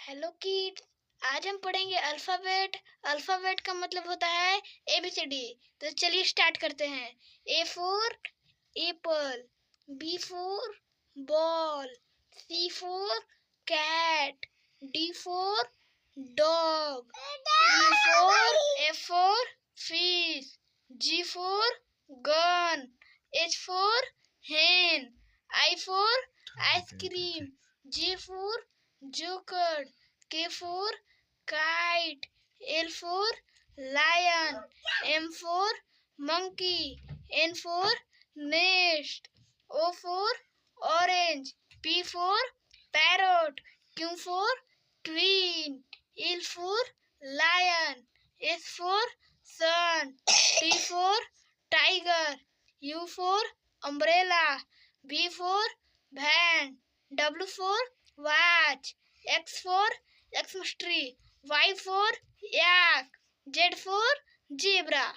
Hello kids. आज हम पढ़ेंगे अल्फ़ाबेट। अल्फ़ाबेट का मतलब होता है ABCD। तो चलिए स्टार्ट करते हैं। A for apple, B for ball, C for cat, D for dog, F for fish, G for gun, H for hen, I for ice cream, J for joker, K for kite, L for lion, M for monkey, N for nest, O for orange, P for parrot, Q for queen, L for lion, S for sun, T for tiger, U for umbrella, V for van, W for watch, X for Xmas tree, Y for yak, Z for zebra.